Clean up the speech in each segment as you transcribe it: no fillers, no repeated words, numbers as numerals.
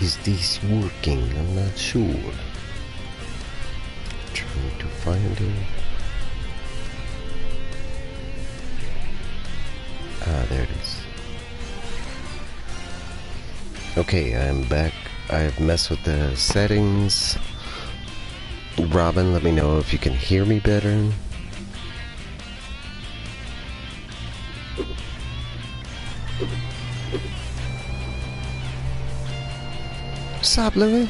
Is this working? I'm not sure. Trying to find it. Ah, there it is. Okay, I'm back. I've messed with the settings. Robin, let me know if you can hear me better. What's up, Louie?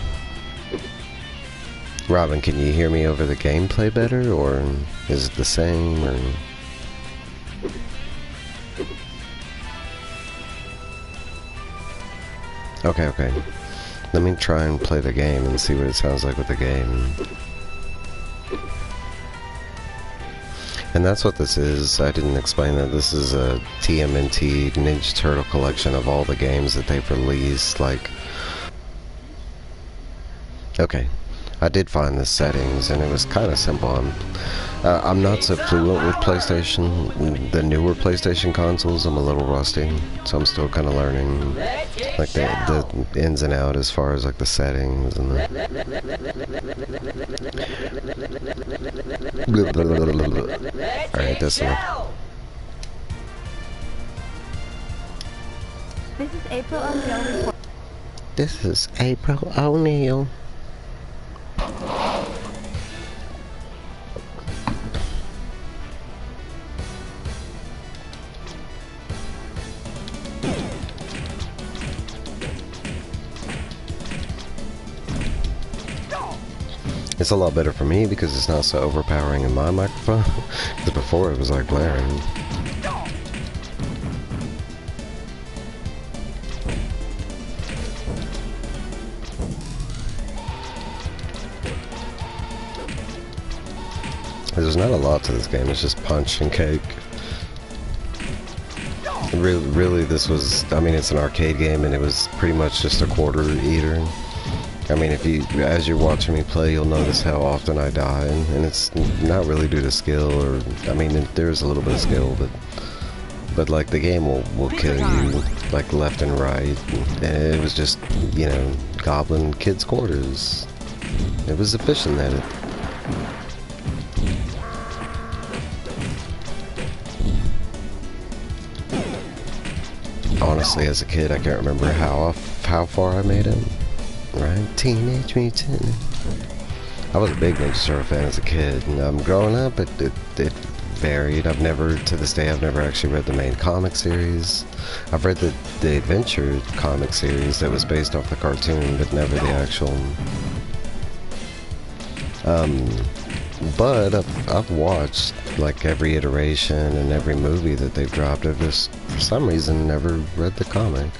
Robin, can you hear me over the gameplay better, or is it the same, or... Okay. Let me try and play the game and see what it sounds like with the game. And that's what this is. I didn't explain that. This is a TMNT Ninja Turtle collection of all the games that they've released, like... Okay. I did find the settings, and it was kind of simple. I'm not so fluent with PlayStation, the newer PlayStation consoles. I'm a little rusty, so I'm still kind of learning, like the ins and out as far as like the settings and the. All right, that's enough. This is April O'Neil. This is April O'Neil. It's a lot better for me because it's not so overpowering in my microphone. Because before it was like blaring. There's not a lot to this game, it's just punch and cake. Really, this was, I mean, it's an arcade game and it was pretty much just a quarter eater. I mean, as you're watching me play, you'll notice how often I die, and it's not really due to skill, or, I mean, there's a little bit of skill, but like, the game will kill you, like, left and right, and it was just, you know, goblin kids' quarters. It was efficient at it. Honestly, as a kid, I can't remember how far I made it. Right? Teenage Mutant. I was a big Ninja Turtle fan as a kid, and growing up, it varied. To this day, I've never actually read the main comic series. I've read the adventure comic series that was based off the cartoon, but never the actual. But I've watched like every iteration and every movie that they've dropped. I've just, for some reason, never read the comic.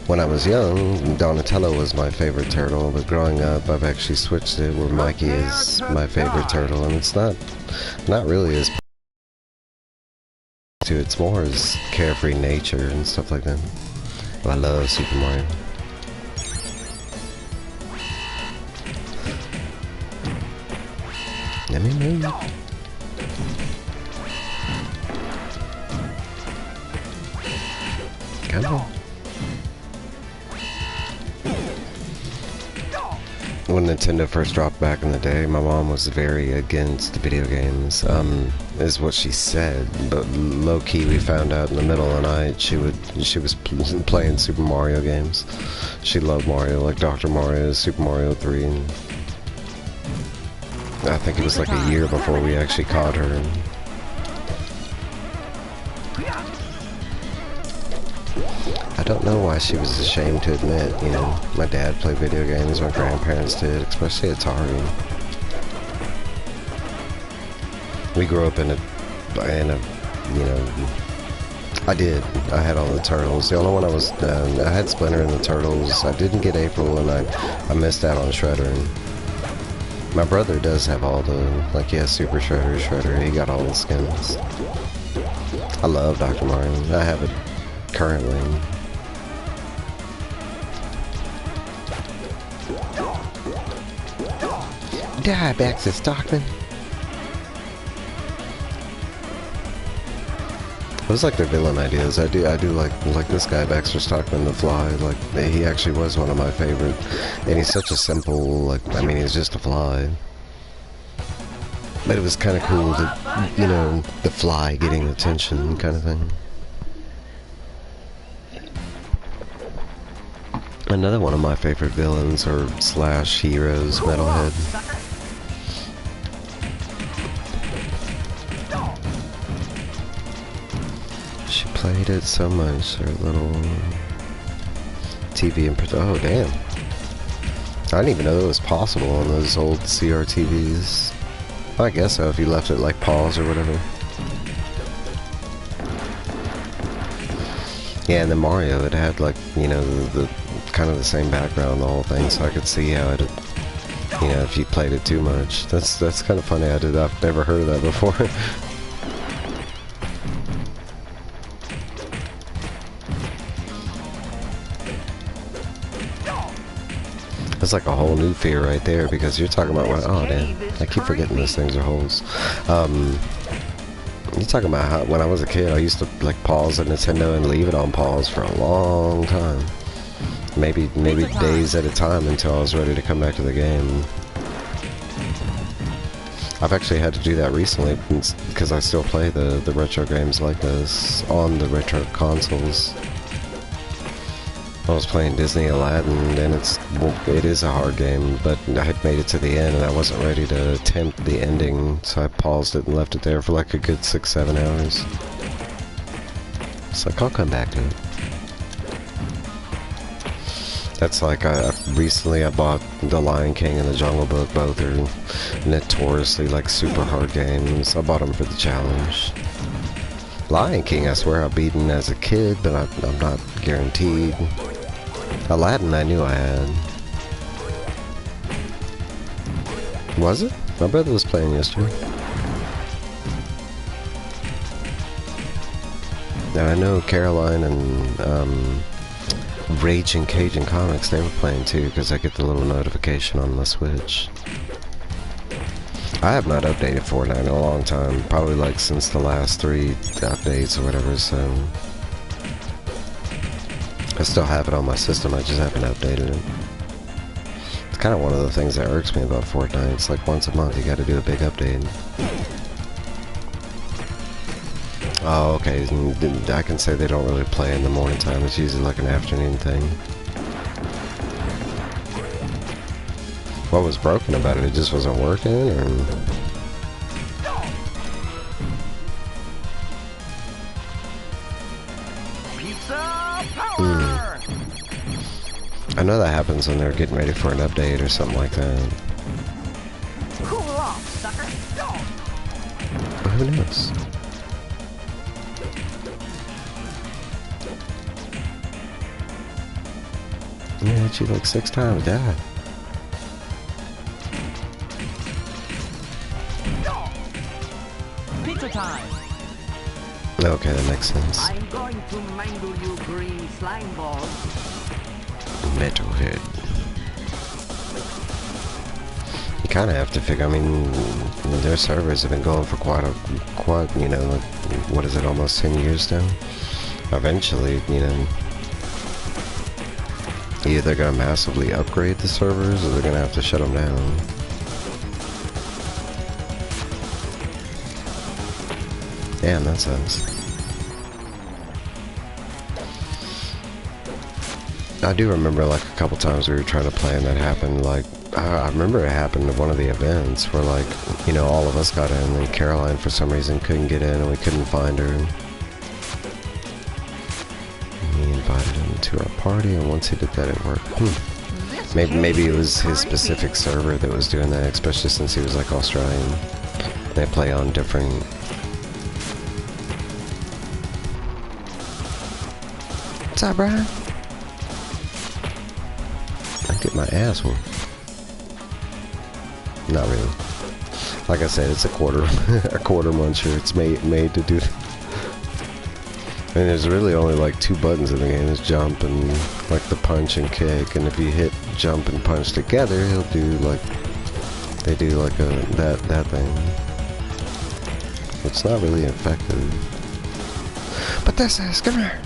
When I was young, Donatello was my favorite turtle, but growing up, I've actually switched it where Mikey is my favorite turtle, and it's not really as to it's more as carefree nature and stuff like that. I love Super Mario. Let me move. Come on. When Nintendo first dropped back in the day, my mom was very against video games, is what she said, but low-key we found out in the middle of the night she was playing Super Mario games. She loved Mario, like Dr. Mario, Super Mario 3, and I think it was like a year before we actually caught her. I don't know why she was ashamed to admit, you know, my dad played video games, my grandparents did, especially Atari. We grew up in a, you know, I had all the Turtles. The only one I had Splinter and the Turtles. I didn't get April, and I missed out on Shredder. And my brother does have all the, like, he has Super Shredder, he got all the skins. I love Dr. Mario. I have it currently. Die, Baxter Stockman. Those like their villain ideas. I do like this guy Baxter Stockman, the Fly. Like he actually was one of my favorite, and he's such a simple. Like I mean, he's just a fly. But it was kind of cool that, you know, the Fly getting attention, kind of thing. Another one of my favorite villains or slash heroes, Metalhead. She played it so much, her little TV and oh damn. I didn't even know it was possible on those old CRTVs. I guess so, if you left it like pause or whatever. Yeah, and then Mario, it had like, you know, the kind of the same background, the whole thing, so I could see how it, you know, if you played it too much. That's kind of funny. I've never heard of that before. That's like a whole new fear right there, because you're talking about, oh damn, I keep forgetting those things are holes. You're talking about how, when I was a kid, I used to like pause the Nintendo and leave it on pause for a long time. Maybe days at a time until I was ready to come back to the game. I've actually had to do that recently because I still play the retro games like this on the retro consoles. I was playing Disney Aladdin, and it is a hard game, but I had made it to the end and I wasn't ready to attempt the ending, so I paused it and left it there for like a good 6-7 hours. It's like, I'll come back to it. That's like, recently I bought The Lion King and The Jungle Book. Both are notoriously like super hard games. I bought them for the challenge. Lion King, I swear I've beaten as a kid, but I'm not guaranteed. Aladdin, I knew I had. Was it? My brother was playing yesterday. Now I know Caroline and Raging Cajun Comics, they were playing too, because I get the little notification on the Switch. I have not updated Fortnite in a long time, probably like since the last 3 updates or whatever, so I still have it on my system, I just haven't updated it. It's kind of one of the things that irks me about Fortnite. It's like once a month you gotta do a big update. Oh, okay, I can say they don't really play in the morning time, it's usually like an afternoon thing. What was broken about it? It just wasn't working, or? I know that happens when they're getting ready for an update or something like that. Cool off, sucker. But who knows? Yeah, hit you like 6 times, died. Pizza time. Okay, that makes sense. I'm going to mangle you green slime balls. Metalhead. You kind of have to figure. I mean, their servers have been going for quite, you know, like, what is it, almost 10 years now? Eventually, you know, either they're gonna massively upgrade the servers, or they're gonna have to shut them down. Damn, that sucks. I do remember like a couple times we were trying to play and that happened. Like, I remember it happened at one of the events where, like, you know, all of us got in and Caroline for some reason couldn't get in and we couldn't find her. We invited him to our party, and once he did that, it worked. Maybe it was his specific server that was doing that, especially since he was like Australian. They play on different. What's up, Brian? I get my ass whooped. Not really. Like I said, it's a quarter muncher. It's made to do. And there's really only like 2 buttons in the game. It's jump and like the punch and kick. And if you hit jump and punch together, he'll do like they do like that thing. It's not really effective. But this is, come here.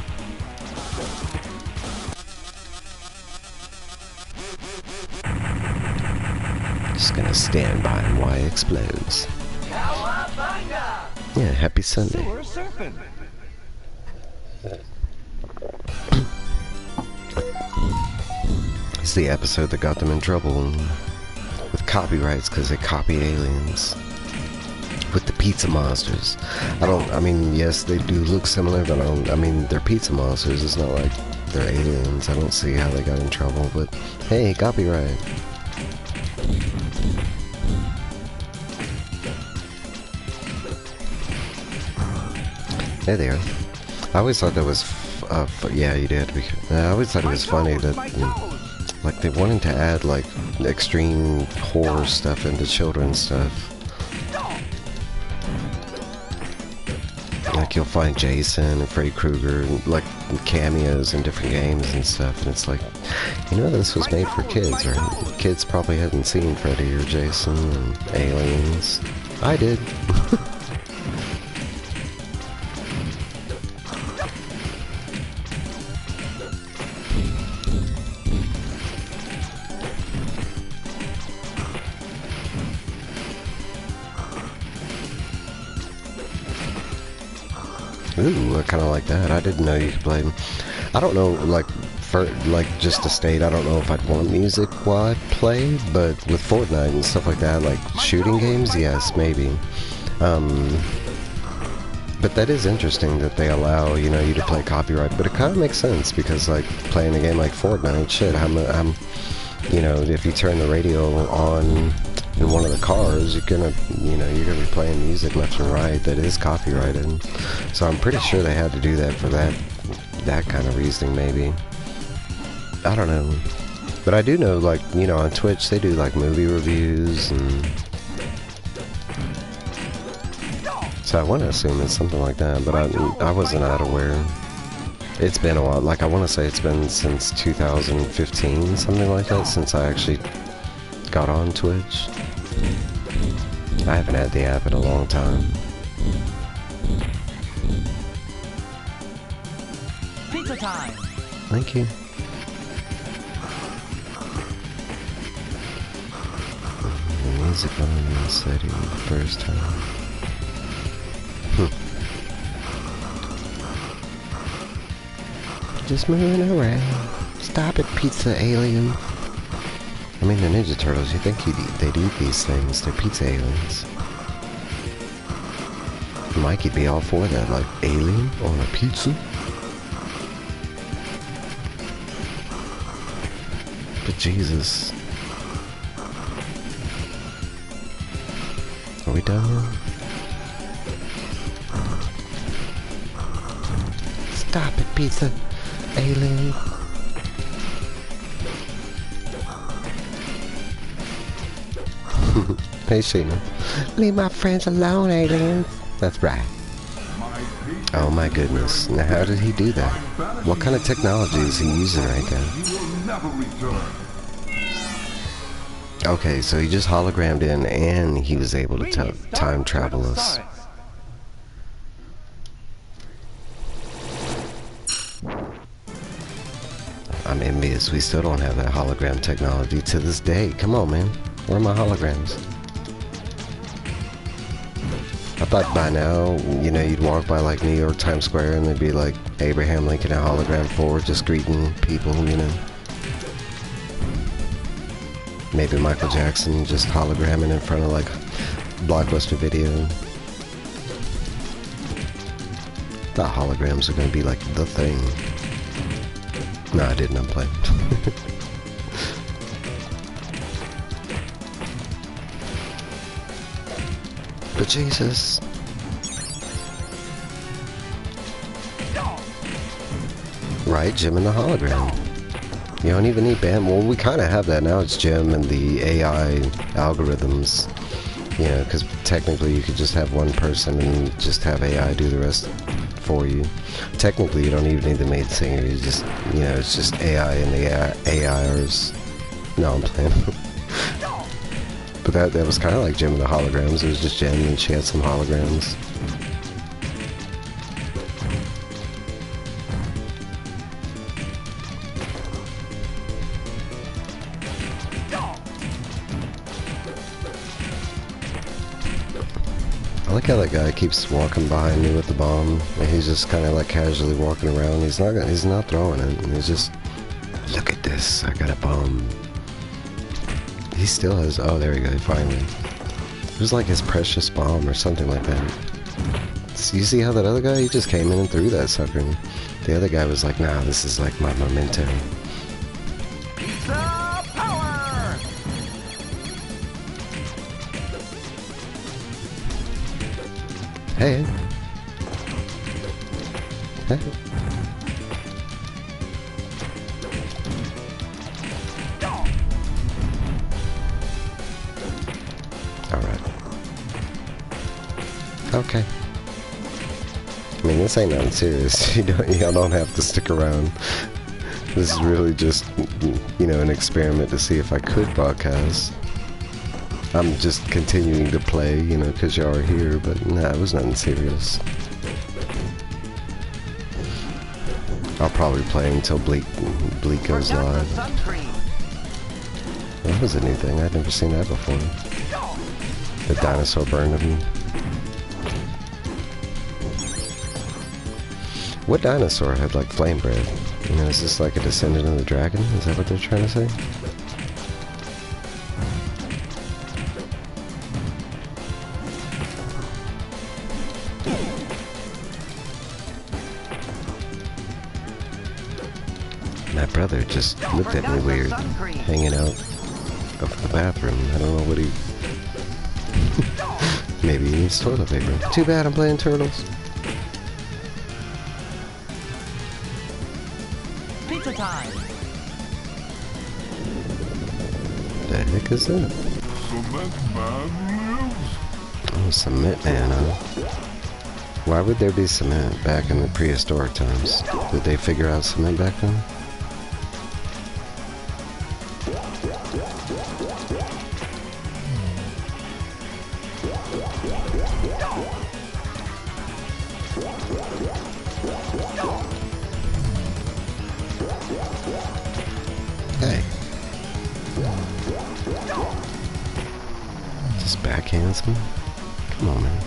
Just gonna stand by and while it explodes. Yeah, happy Sunday. Sewer surfing. It's the episode that got them in trouble with copyrights because they copied aliens with the pizza monsters. I mean, yes, they do look similar, but I mean, they're pizza monsters. It's not like they're aliens. I don't see how they got in trouble, but hey, copyright. Hey there. I always thought that was, yeah, you did. I always thought it was funny that, like, they wanted to add, like, extreme horror stuff into children's stuff. Like, you'll find Jason and Freddy Krueger, like, cameos in different games and stuff, and it's like, you know, this was made for kids, right? Kids probably hadn't seen Freddy or Jason and aliens. I did. Ooh, I kind of like that. I didn't know you could play them. I don't know, like, just to state, I don't know if I'd want music while I play, but with Fortnite and stuff like that, like shooting games, yes, maybe. But that is interesting that they allow, you know, you to play copyright, but it kind of makes sense because, like, playing a game like Fortnite, shit, I'm you know, if you turn the radio on in one of the cars, you're gonna be playing music left and right that is copyrighted. So I'm pretty sure they had to do that for that kind of reasoning, maybe. I don't know. But I do know, like, you know, on Twitch they do like movie reviews, and so I want to assume it's something like that, but I wasn't out aware. It's been a while. Like, I want to say it's been since 2015, something like that, since I actually got on Twitch. I haven't had the app in a long time. Pizza time. Thank you. The music on and steady the first time. Just moving around. Stop it, pizza alien. I mean, the Ninja Turtles, you think they'd eat these things. They're pizza aliens. Mikey'd be all for that, like, alien on a pizza? But Jesus. Are we done now? Stop it, pizza alien. Hey, Sheena. Leave my friends alone, aliens. That's right. Oh my goodness. Now how did he do that? What kind of technology is he using right now? Okay, so he just hologrammed in and he was able to time travel us. I'm envious. We still don't have that hologram technology to this day. Come on, man. Where are my holograms? I thought by now, you know, you'd walk by like New York Times Square and there'd be like Abraham Lincoln in hologram forward just greeting people, you know. Maybe Michael Jackson just hologramming in front of like Blockbuster Video. Thought holograms were gonna be like the thing. No, I didn't. I'm playing. But Jesus. Right, Jim and the hologram. You don't even need Bam. Well, we kind of have that now. It's Jim and the AI algorithms. You know, because technically you could just have one person and just have AI do the rest for you. Technically, you don't even need the maid singer. You just, you know, it's just AI and the AIers. No, I'm playing. But that was kind of like Jim and the holograms. It was just Jim and she had some holograms. like how that guy keeps walking behind me with the bomb, and he's just kind of like casually walking around. He's not throwing it. He's just, look at this, I got a bomb. He still has, oh there we go, finally. It was like his precious bomb or something like that. So you see how that other guy, he just came in and threw that sucker. And the other guy was like, nah, this is like my memento. Pizza power! Hey. Hey. Alright. Okay. I mean, this ain't nothing serious. Y'all don't have to stick around. This is really just, you know, an experiment to see if I could broadcast. I'm just continuing to play, you know, because y'all are here, but nah, it was nothing serious. I'll probably play until Bleak goes live. That was a new thing. I'd never seen that before. The dinosaur burned him. What dinosaur had like flame breath? You know, is this like a descendant of the dragon? Is that what they're trying to say? My brother just looked at me weird, hanging out of the bathroom. I don't know what he... Maybe he needs toilet paper. Too bad I'm playing Turtles. Pizza time. The heck is that? Oh, cement man, huh? Why would there be cement back in the prehistoric times? Did they figure out cement back then? Hey. Just backhands me? Come on, man.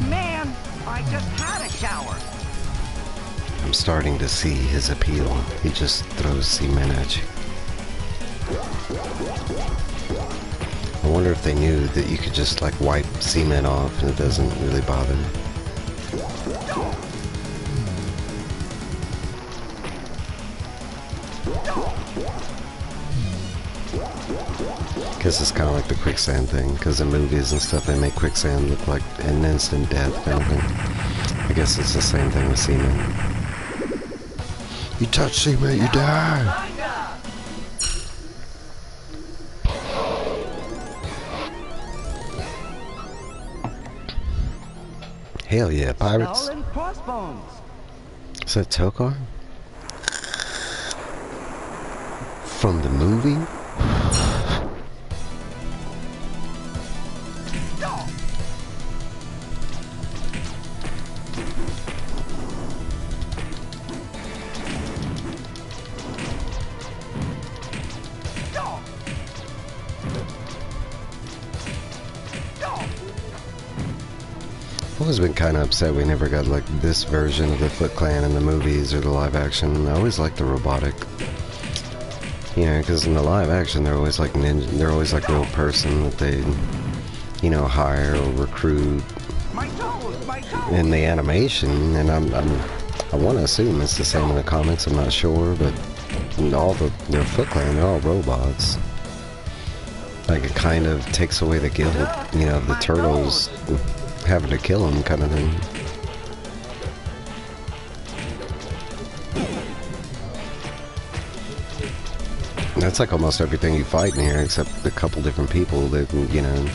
Man, I just had a shower. I'm starting to see his appeal. He just throws cement at you. I wonder if they knew that you could just like wipe cement off and it doesn't really bother. Guess it's kind of like the quicksand thing, because in movies and stuff they make quicksand look like an instant death kind of thing. I guess it's the same thing with cement. You touch cement, you die! Hell yeah, pirates. Skull and crossbones. Is that Tokar? From the movie? I've always been kind of upset we never got like this version of the Foot Clan in the movies or the live action. I always liked the robotic. You know, because in the live action they're always like ninja, they're always like a real person that they, you know, hire or recruit. My toes, my toes. In the animation, and I want to assume it's the same in the comics. I'm not sure, but all their Foot Clan, they're all robots. Like it kind of takes away the guilt, you know, of the turtles having to kill him, kind of thing. That's like almost everything you fight in here, except a couple different people that, you know,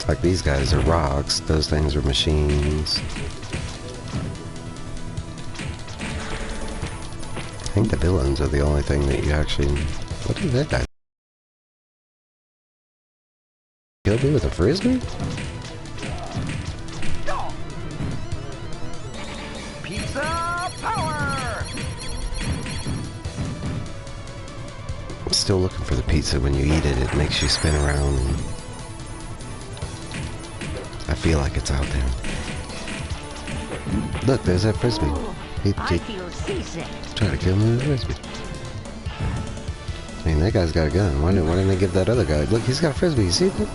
like these guys are rocks, those things are machines. I think the villains are the only thing that you actually... What did that guy... Killed me with a frisbee? Pizza power. still looking for the pizza when you eat it. It makes you spin around. And I feel like it's out there. Look, there's that frisbee. I feel seasick. Try to kill him with a frisbee. I mean, that guy's got a gun. Why didn't they give that other guy? Look, he's got a frisbee. You see that?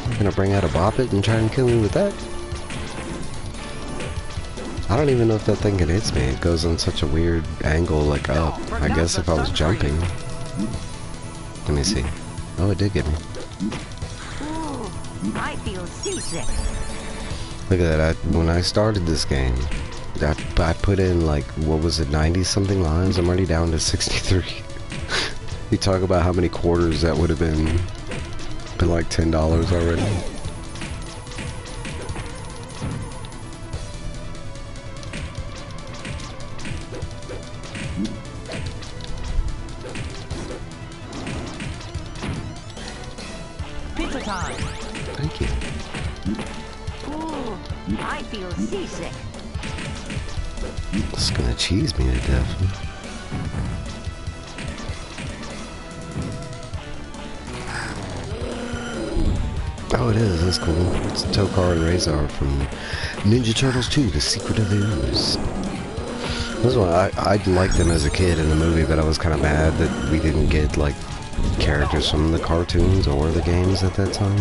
You're gonna bring out a bop it and try and kill me with that? I don't even know if that thing can hit me. It goes on such a weird angle, like up. I guess if I was jumping. Let me see. Oh, it did get me. Ooh, I feel seasick. Look at that. When I started this game, I put in like, what was it, 90 something lines? I'm already down to 63. You talk about how many quarters that would have been like $10 already. Pizza time. Thank you. Ooh, I feel seasick. It's gonna cheese me to death. Oh, it is. That's cool. It's Tokar and Razor from Ninja Turtles 2: The Secret of the Ooze. This one, I liked them as a kid in the movie, but I was kind of mad that we didn't get like characters from the cartoons or the games at that time.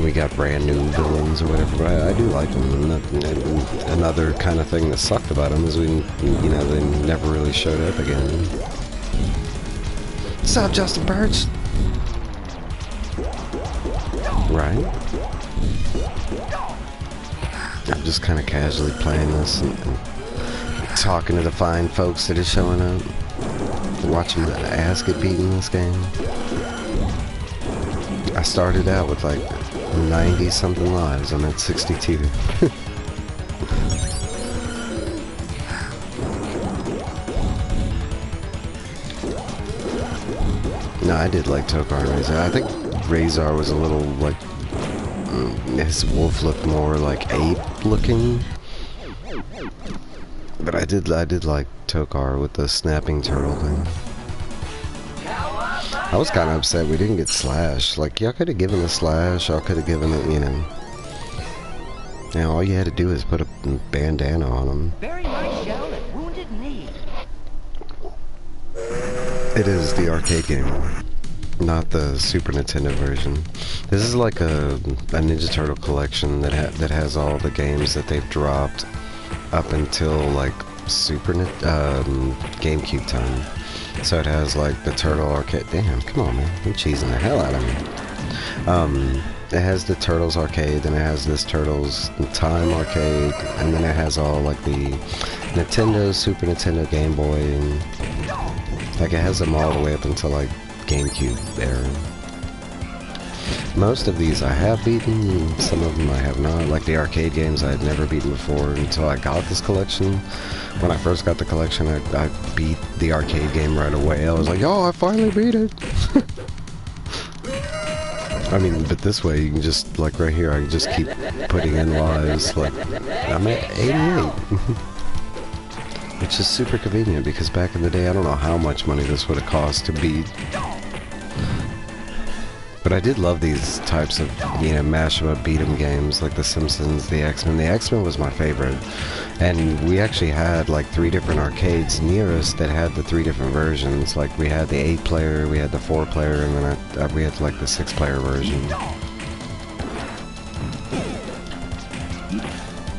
We got brand new villains or whatever, but I do like them. And another kind of thing that sucked about them is they never really showed up again. What's up, Justin Birch? Right? I'm just kind of casually playing this and talking to the fine folks that are showing up. Watching the ass get beat in this game. I started out with like 90 something lives. I'm at 62. No, I did like Tokar and Razor. I think Razor was a little like his wolf looked more like ape looking. But I did like Tokar with the snapping turtle thing. I was kind of upset we didn't get Slash. Like, y'all could have given a Slash, y'all could have given it, all you had to do is put a bandana on him. Very nice shell at Wounded Knee. It is the arcade game, not the Super Nintendo version. This is like a Ninja Turtle collection that has all the games that they've dropped up until like GameCube time. So it has like the Turtle arcade. Damn, come on, man! I'm cheesing the hell out of me. It has the Turtles arcade, then it has this Turtles Time arcade, and then it has all like the Nintendo, Super Nintendo, Game Boy, and like it has them all the way up until like GameCube era. Most of these I have beaten, some of them I have not. Like the arcade games I had never beaten before until I got this collection. When I first got the collection, I beat the arcade game right away. I was like, oh, I finally beat it! I mean, but this way you can just, like right here, I can just keep putting in lives. Like, I'm at 88. Which is super convenient because back in the day, I don't know how much money this would have cost to beat. But I did love these types of, mash 'em up, beat 'em games, like The Simpsons, the X-Men. The X-Men was my favorite. And we actually had like 3 different arcades near us that had the 3 different versions. Like we had the 8-player, we had the 4-player, and then we had like the 6-player version.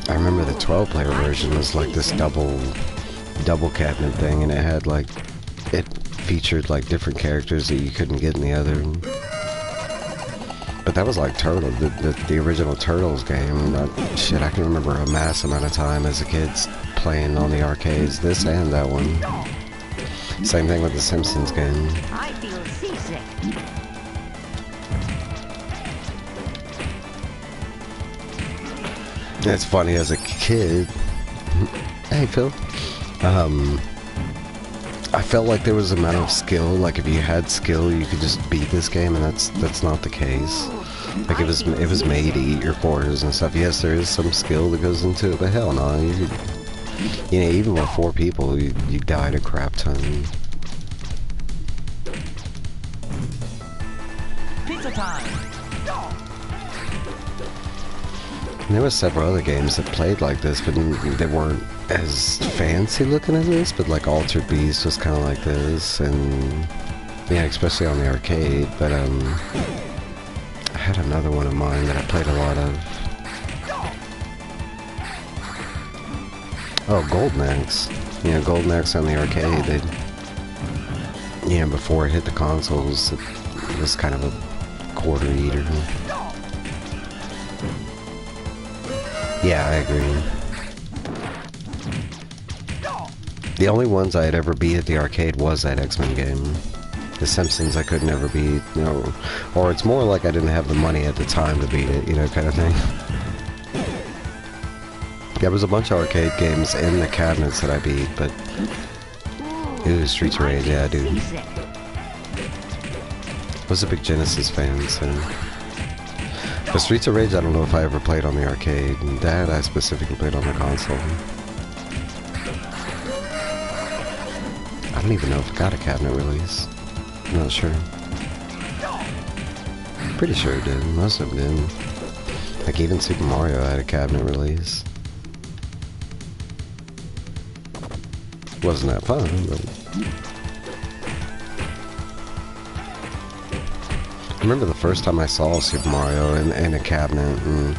I remember the 12-player version was like this double cabinet thing, and it had like, it featured like different characters that you couldn't get in the other. But that was like Turtle, the original Turtles game. Shit, I can remember a mass amount of time as a kid playing on the arcades, this and that one. Same thing with the Simpsons game. I feel seasick. It's funny, as a kid, hey Phil, I felt like there was an amount of skill, like if you had skill you could just beat this game, and that's not the case. Like it was made to eat your quarters and stuff. Yes, there is some skill that goes into it, but hell no, You know, even with 4 people, you died a crap ton. Pizza time. And there were several other games that played like this, but they weren't as fancy looking as this, but like Altered Beast was kind of like this, and yeah, especially on the arcade, but I had another one of mine that I played a lot of. Oh, Golden Axe. You know, Golden Axe on the arcade, before it hit the consoles, it was kind of a quarter eater. Yeah, I agree. The only ones I had ever beat at the arcade was that X-Men game. The Simpsons I could never beat, you know, or it's more like I didn't have the money at the time to beat it, you know, kind of thing. There was a bunch of arcade games in the cabinets that I beat, but... Ooh, Streets of Rage, yeah, dude. I was a big Genesis fan, so... But Streets of Rage, I don't know if I ever played on the arcade, and that I specifically played on the console. I don't even know if it got a cabinet release. I'm not sure. Pretty sure it did. Most of them did. Like even Super Mario had a cabinet release. Wasn't that fun, but... I remember the first time I saw Super Mario in a cabinet, and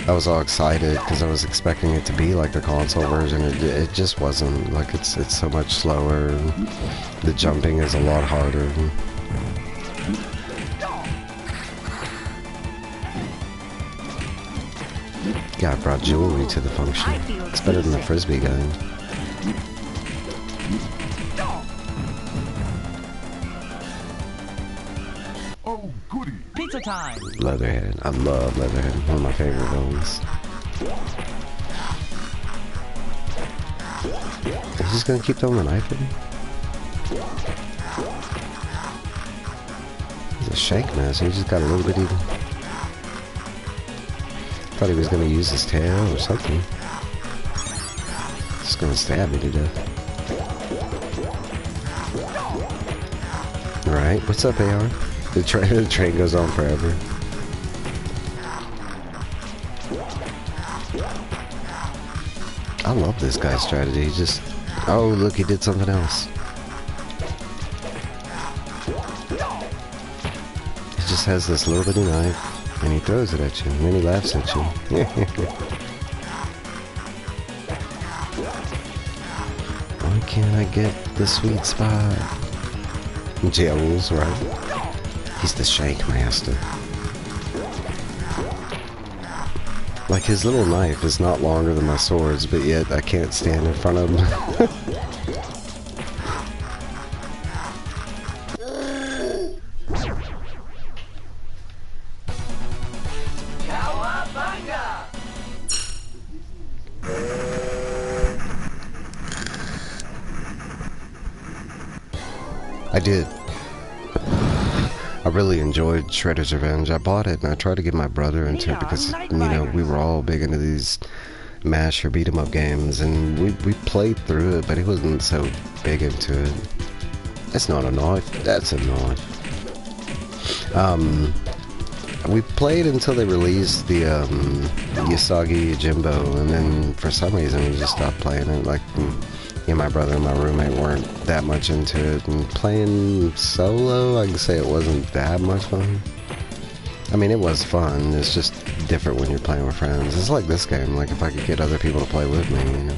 I was all excited because I was expecting it to be like the console version. It just wasn't. Like it's so much slower. And the jumping is a lot harder. God, I brought jewelry to the function. It's better than the Frisbee guy. Oh, goody. Pizza time. Leatherhead. I love Leatherhead. One of my favorite villains. Is he just gonna keep throwing the knife at me? He's a shank master. He just got a little bit even. Thought he was gonna use his tail or something. Just gonna stab me to death. Alright, what's up, AR? The train goes on forever. I love this guy's strategy. He just... Oh, look, he did something else. He just has this little bitty knife, and he throws it at you, and then he laughs at you. Why can't I get the sweet spot? Jewels, right? He's the shank master. Like, his little knife is not longer than my swords, but yet I can't stand in front of him. I did. I really enjoyed Shredder's Revenge. I bought it and I tried to get my brother into it because, you know, we were all big into these mash or beat 'em up games, and we played through it, but he wasn't so big into it. That's not a knife. That's a knife. We played until they released the Yasagi Jimbo, and then for some reason we just stopped playing it. Like, me and my brother and my roommate weren't that much into it, and playing solo, I can say it wasn't that much fun. I mean, it was fun, it's just different when you're playing with friends. It's like this game, like if I could get other people to play with me, you know.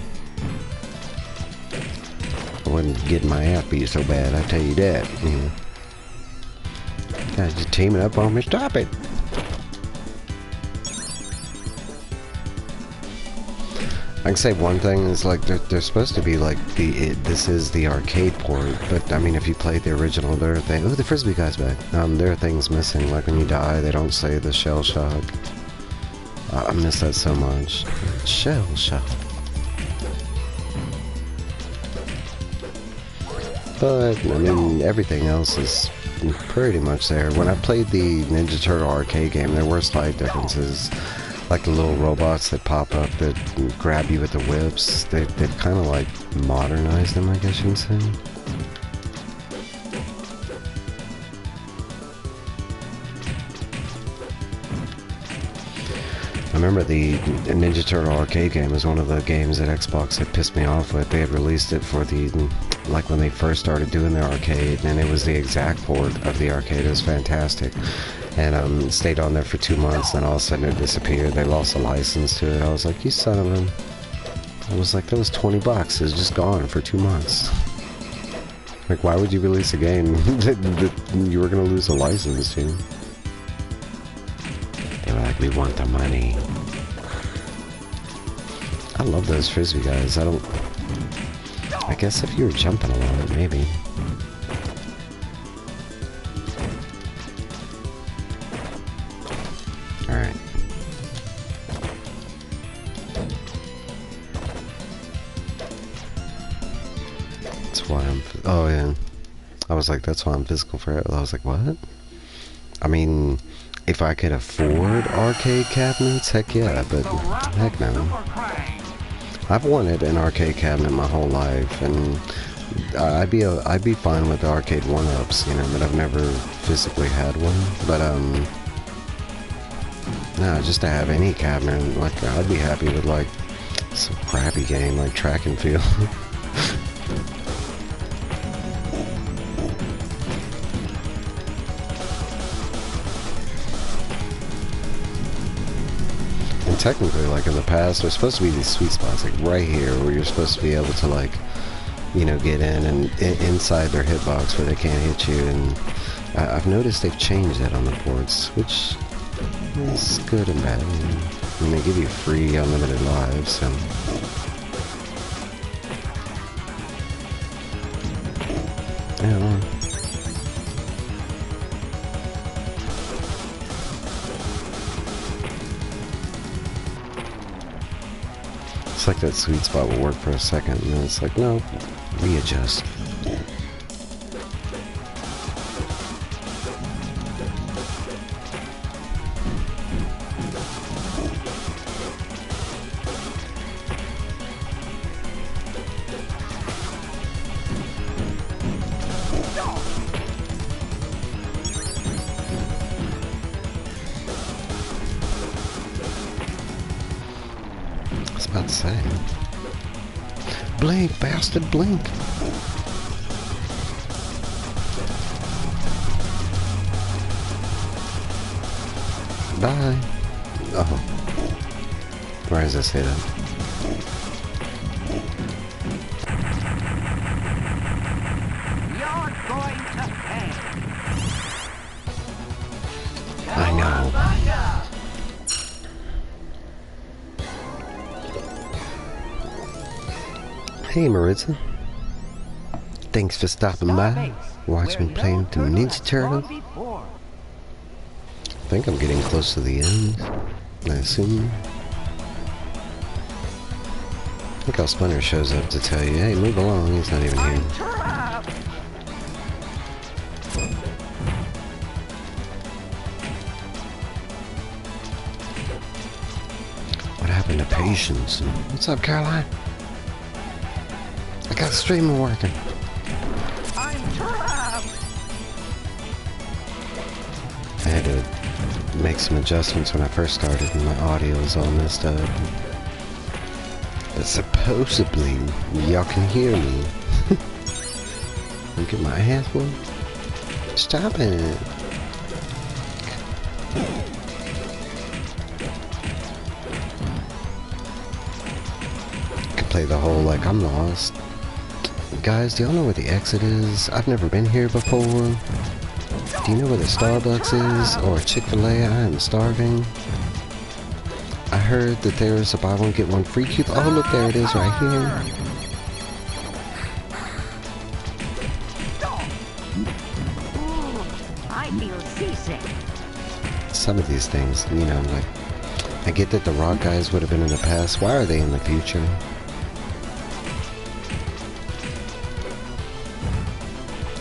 I wouldn't get my ass beat so bad, I tell you that, you know. Guys just teaming up on me, stop it! I can say one thing is, like, they're supposed to be like this is the arcade port, but I mean, if you played the original, there are things. Oh, the Frisbee guy's back. There are things missing. Like when you die, they don't say the shell shock. I miss that so much. Shell shock. But I mean, everything else is pretty much there. When I played the Ninja Turtle arcade game, there were slight differences. Like the little robots that pop up that grab you with the whips. They've kind of like modernized them, I guess you can say. I remember the Ninja Turtle arcade game was one of the games that Xbox had pissed me off with. They had released it for the, like when they first started doing their arcade, and it was the exact port of the arcade. It was fantastic. And stayed on there for 2 months, and all of a sudden it disappeared. They lost a license to it. I was like, you son of a... I was like, that was 20 bucks. It's just gone for 2 months. Like, why would you release a game that you were going to lose a license to? They were like, we want the money. I love those frisbee guys. I guess if you were jumping a lot, maybe. Alright. That's why I'm... Oh, yeah. I was like, that's why I'm physical for... I was like, what? I mean, if I could afford arcade cabinets, heck yeah, but heck no. I've wanted an arcade cabinet my whole life, and I'd be fine with the arcade one-ups, you know, but I've never physically had one. But no, just to have any cabinet, like I'd be happy with like some crappy game like track and field. And technically, like in the past, there's supposed to be these sweet spots, like right here, where you're supposed to be able to like, you know, get in and inside their hitbox where they can't hit you. And I've noticed they've changed that on the ports, which is good and bad. I mean, they give you free unlimited lives, so. Yeah, well. It's like that sweet spot will work for a second, and then it's like, no, readjust. I was about to say. Blink, bastard, blink. Bye. Oh. Where is this hit at? You're going to pay. I know. Hey Maritza. Thanks for stopping by. Watch me playing the Ninja Turtles. I think I'm getting close to the end, I assume. Look how Splinter shows up to tell you, hey, move along, he's not even here. What happened to patience? What's up, Caroline? I got the streamer working. I'm trapped. I had to make some adjustments when I first started and my audio was all messed up. But supposedly, y'all can hear me. Look at my ass, boy. Stop it. Could play the whole, like, I'm lost. Guys, do y'all know where the exit is? I've never been here before. Do you know where the Starbucks is? Or Chick-fil-A? I am starving. I heard that there's a buy one get one free coupon. Oh, look, there it is right here. Ooh, I feel seasick. Some of these things, you know, like, I get that the rock guys would have been in the past. Why are they in the future?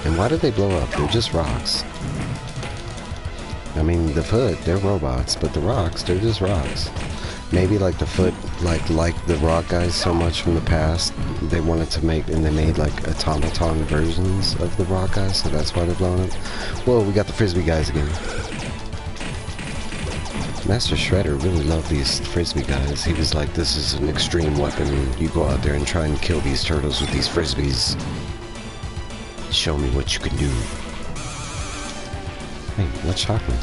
And why did they blow up? They're just rocks. I mean, the foot, they're robots, but the rocks, they're just rocks. Maybe like the foot, like the rock guys so much from the past, they wanted to make, and they made like automaton versions of the rock guys, so that's why they're blowing up. Whoa, we got the frisbee guys again. Master Shredder really loved these frisbee guys. He was like, this is an extreme weapon. You go out there and try and kill these turtles with these frisbees. Show me what you can do. Hey, what shocked me?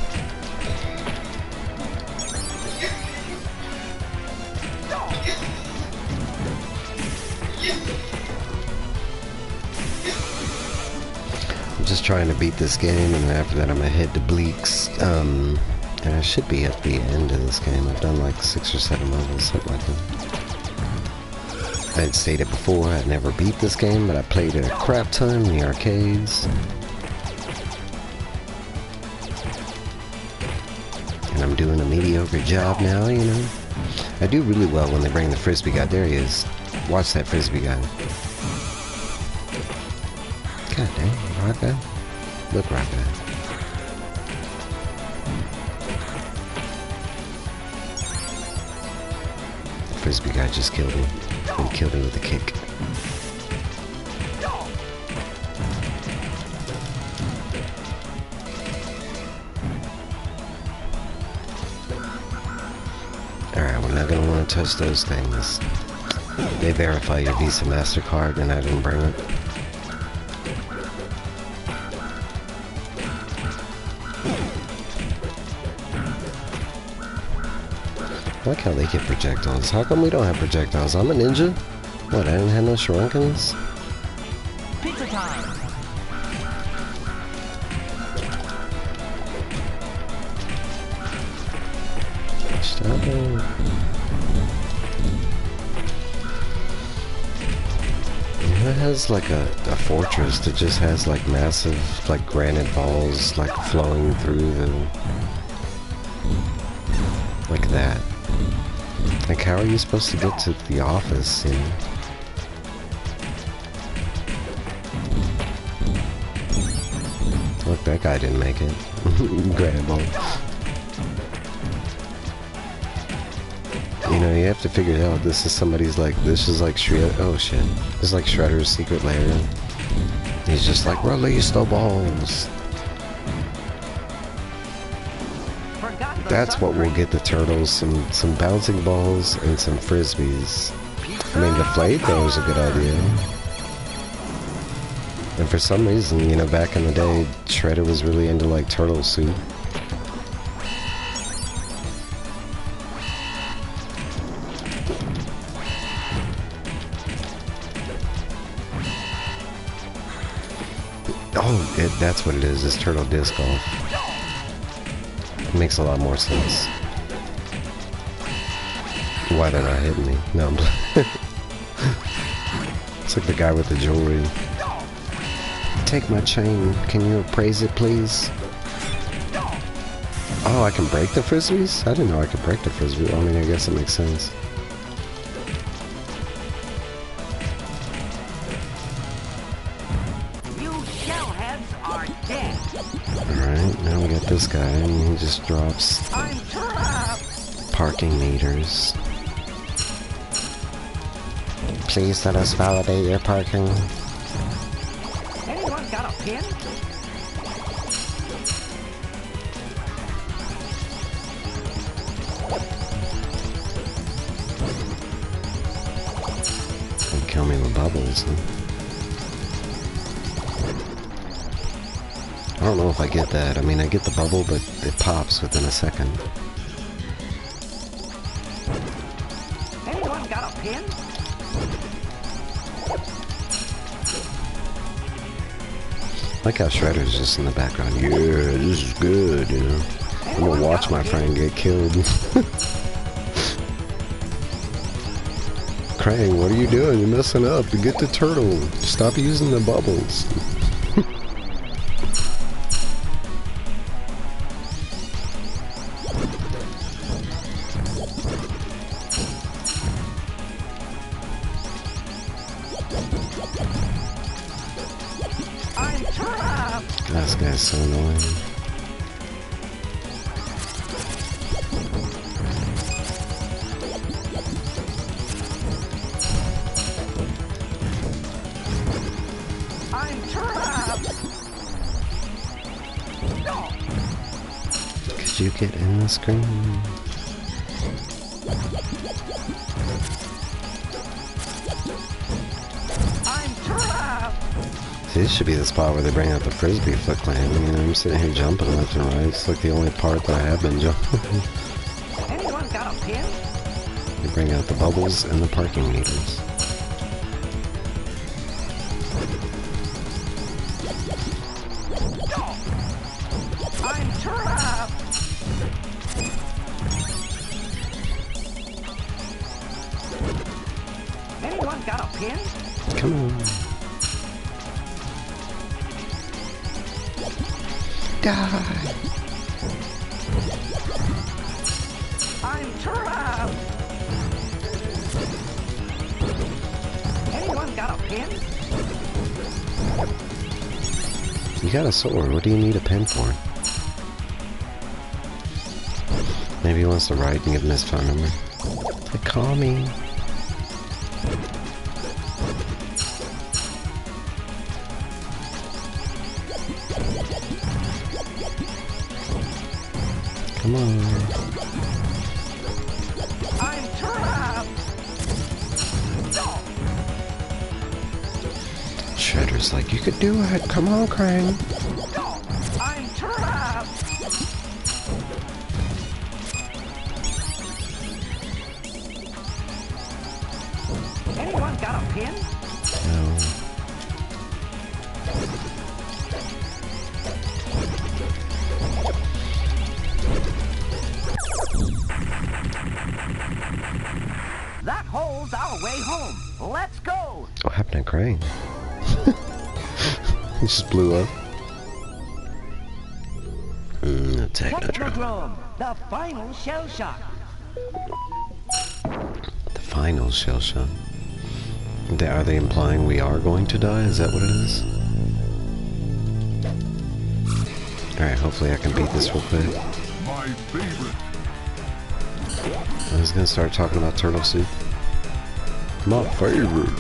I'm just trying to beat this game, and after that I'm gonna head to Bleak's. And I should be at the end of this game. I've done like 6 or 7 levels, something like that. I had stated before, I'd never beat this game, but I played it a crap ton in the arcades. And I'm doing a mediocre job now, you know. I do really well when they bring the frisbee guy. There he is. Watch that frisbee guy. God damn, rock guy. Look, rock guy. The frisbee guy just killed him. And killed him with a kick. Alright, we're not gonna want to touch those things. They verify your Visa MasterCard and I didn't bring it. I like how they get projectiles. How come we don't have projectiles? I'm a ninja? What, I didn't have no shurinkens? Pizza time! Stop it. It has like a fortress that just has like massive like granite balls like flowing through the... like that. Like, how are you supposed to get to the office, you know? Look, that guy didn't make it. Granite ball. You know, you have to figure it out. This is somebody's like, this is like Shredder. Oh shit. This is like Shredder's secret lair. He's just like, release the balls. That's what will get the turtles, some bouncing balls and some frisbees. I mean, the flamethrower is a good idea. And for some reason, you know, back in the day, Shredder was really into like turtle soup. Oh, that's what it is, it's turtle disc golf. Makes a lot more sense. Why they're not hitting me? No, I'm it's like the guy with the jewelry. Take my chain. Can you appraise it, please? Oh, I can break the frisbees? I didn't know I could break the frisbee. I mean, I guess it makes sense. You shellheads are dead. Alright, now we got this guy, and he just drops I'm trapped. parking meters. Please let us validate your parking. Anyone got a pin? Don't kill me with bubbles, huh? I don't know if I get that. I mean, I get the bubble, but it pops within a second. Anyone got a pin? Like how Shredder's just in the background. Yeah, this is good, you know. I'm gonna watch my friend get killed. Krang, what are you doing? You're messing up. You get the turtle. Stop using the bubbles. I'm trapped. This guy's so annoying. you get in the screen. I'm trapped. See, this should be the spot where they bring out the frisbee foot clan. You know, I'm sitting here jumping left and right. It's like the only part that I have been jumping. Anyone got a pin? They bring out the bubbles and the parking meters. I'm trapped. Anyone got a pin? Come on. Die. I'm trapped. Anyone got a pin? You got a sword. What do you need a pen for? Maybe he wants to write and give him his phone number. Like, call me. Come on. I'm trapped. No. Shredder's like, you could do it. Come on, Krang. No. I'm trapped. Anyone got a pin? No. That hole's our way home. Let's go. What happened to Krang? He just blew up. Technodrome. Technodrome, the final shell shock. The final shell shock. Are they implying we are going to die? Is that what it is? Alright, hopefully I can beat this real quick. My favorite. I was gonna start talking about turtle soup. My favorite.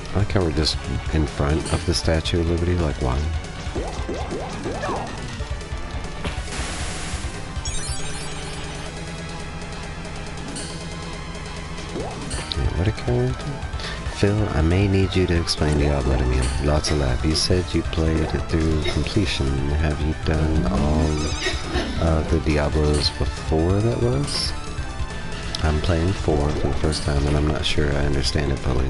I like how we're just in front of the Statue of Liberty, like why? Yeah, what a character. Phil, I may need you to explain Diablo to me. Lots of laugh. You said you played it through completion. Have you done all the Diablos before that was? I'm playing 4 for the first time and I'm not sure I understand it fully.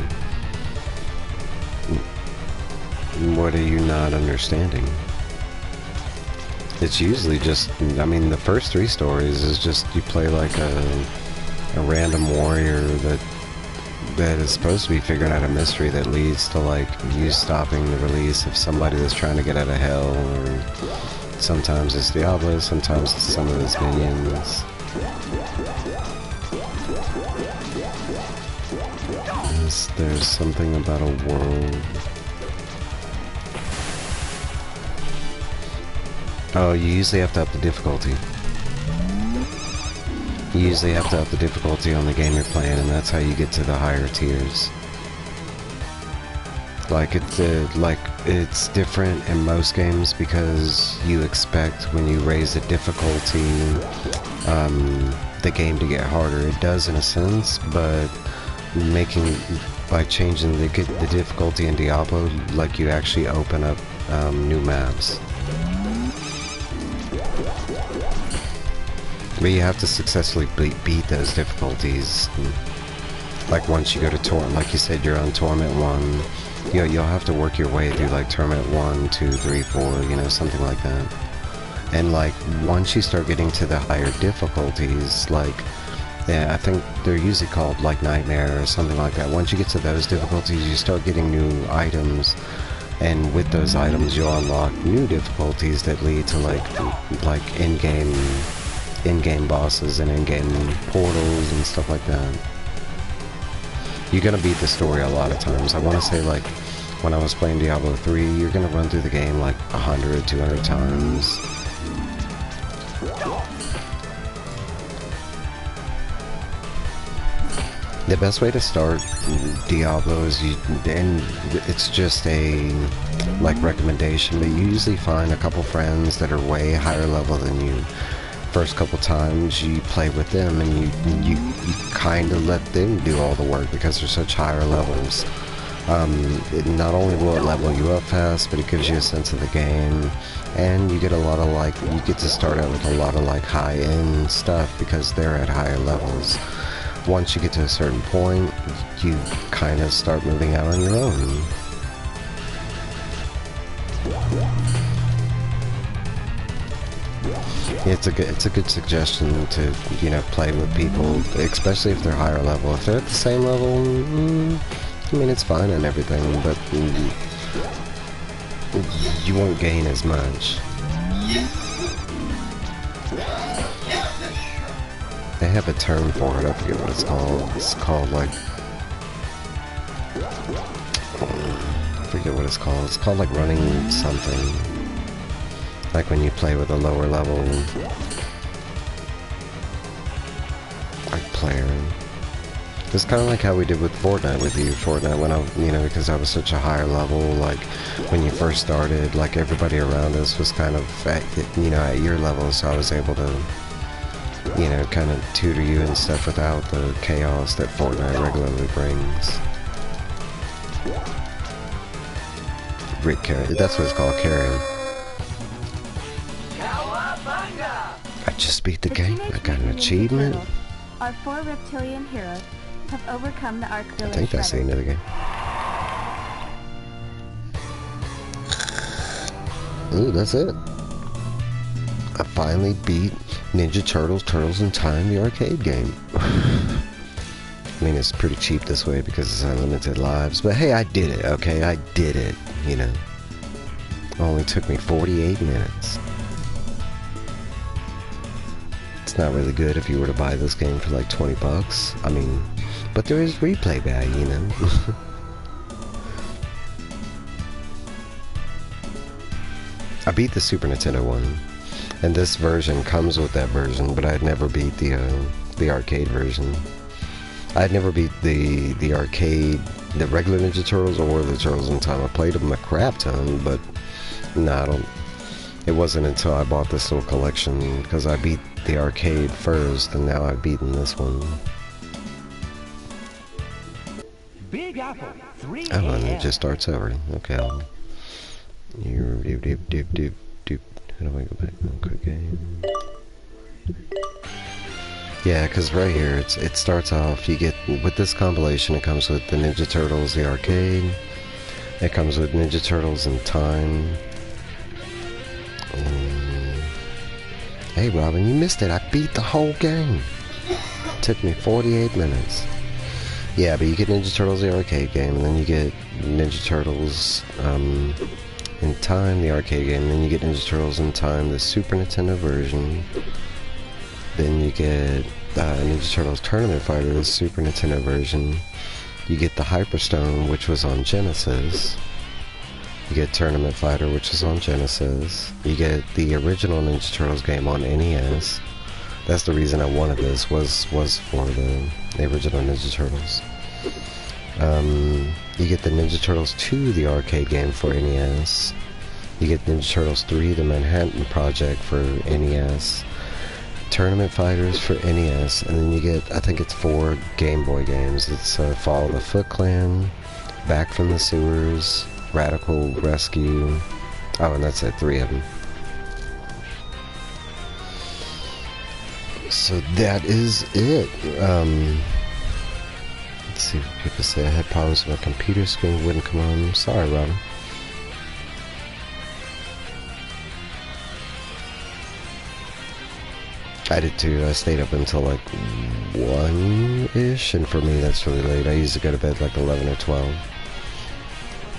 What are you not understanding? It's usually just, I mean, the first 3 stories is just you play like a random warrior that is supposed to be figuring out a mystery that leads to like you stopping the release of somebody that's trying to get out of hell, or sometimes it's Diablo, sometimes it's some of his minions. There's something about a world. Oh, you usually have to up the difficulty. You usually have to up the difficulty on the game you're playing, and that's how you get to the higher tiers. Like it's different in most games because you expect when you raise the difficulty, the game to get harder. It does in a sense, but by changing the difficulty in Diablo, like you actually open up new maps. But you have to successfully beat those difficulties. Like once you go to Torment, like you said, you're on Torment 1, you'll have to work your way through like Torment 1, 2, 3, 4, you know, something like that. And like once you start getting to the higher difficulties, like, yeah, I think they're usually called like Nightmare or something like that. Once you get to those difficulties, you start getting new items, and with those items you'll unlock new difficulties that lead to like in-game bosses and in-game portals and stuff like that. You're gonna beat the story a lot of times. I want to say like when I was playing Diablo 3, you're gonna run through the game like 100, 200 times. The best way to start Diablo is and it's just a like recommendation, but you usually find a couple friends that are way higher level than you. First couple times you play with them, and you kind of let them do all the work because they're such higher levels. Not only will it level you up fast, but it gives you a sense of the game, and you get a lot of like, you get to start out with a lot of like high-end stuff because they're at higher levels. Once you get to a certain point, you kind of start moving out on your own. It's a good suggestion to, you know, play with people, especially if they're higher level. If they're at the same level, I mean, it's fine and everything, but you won't gain as much. They have a term for it, I forget what it's called. It's called like... I forget what it's called. It's called like running something. Like when you play with a lower level... like player. It's kind of like how we did with Fortnite with you. Fortnite when I, you know, because I was such a higher level, like when you first started, like everybody around us was kind of at, you know, at your level, so I was able to, you know, kind of tutor you and stuff without the chaos that Fortnite regularly brings. Rick carry, that's what it's called, carrying. I just beat the game. I got an achievement. Our 4 reptilian heroes have overcome the Ark Village. I think that's the end of the game. Ooh, that's it. I finally beat Ninja Turtles, Turtles in Time, the arcade game. I mean, it's pretty cheap this way because it's unlimited lives, but hey, I did it, okay? I did it, you know. It only took me 48 minutes. It's not really good if you were to buy this game for like 20 bucks. I mean, but there is replay value, you know. I beat the Super Nintendo one, and this version comes with that version, but I'd never beat the arcade version. I'd never beat the arcade, the regular Ninja Turtles or the Turtles in Time. I played them a crap ton, but no, I don't. It wasn't until I bought this little collection, because I beat the arcade first, and now I've beaten this one. Big Apple, 3 Oh, and it a.m. just starts over. Okay. How do I go back? Quick game. Yeah, because right here, it starts off, you get, with this compilation, it comes with the Ninja Turtles, the arcade. It comes with Ninja Turtles in Time. Hey Robin, you missed it. I beat the whole game. It took me 48 minutes. Yeah, but you get Ninja Turtles, the arcade game, and then you get Ninja Turtles in Time, the arcade game, and then you get Ninja Turtles in Time, the Super Nintendo version. Then you get Ninja Turtles Tournament Fighter, the Super Nintendo version. You get the Hyperstone, which was on Genesis. You get Tournament Fighter, which is on Genesis. You get the original Ninja Turtles game on NES. That's the reason I wanted this, was for the original Ninja Turtles. You get the Ninja Turtles 2, the arcade game for NES. You get Ninja Turtles 3, the Manhattan Project for NES. Tournament Fighters for NES, and then you get, I think it's 4 Game Boy games. It's Fall of the Foot Clan, Back from the Sewers, Radical Rescue. Oh, and that's it, 3 of them. So that is it. Let's see what people say. I had problems with my computer screen, wouldn't come on. Sorry, Robin. I did too. I stayed up until like 1-ish, and for me that's really late. I used to go to bed like 11 or 12.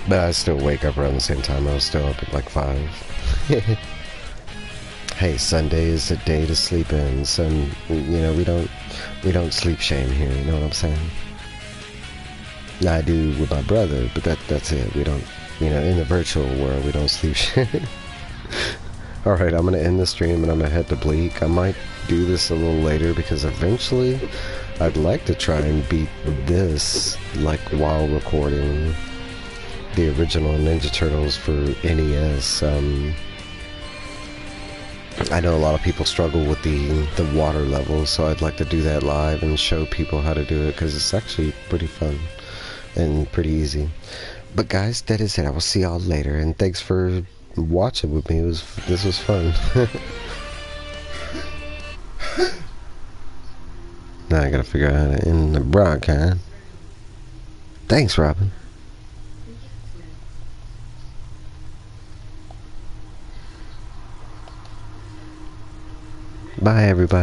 But I still wake up around the same time. I was still up at like 5. Hey, Sunday is a day to sleep in, so, you know, we don't sleep shame here, you know what I'm saying? Now, I do with my brother, but that's it. We don't you know, in the virtual world, we don't sleep shit. Alright, I'm gonna end the stream and I'm gonna head to Bleak. I might do this a little later because eventually I'd like to try and beat this, like, while recording the original Ninja Turtles for NES. I know a lot of people struggle with the water levels, so I'd like to do that live and show people how to do it, because it's actually pretty fun and pretty easy. But guys, that is it. I will see y'all later, and thanks for watching with me. This was fun. Now I gotta figure out how to end the broadcast. Thanks, Robin. Bye, everybody.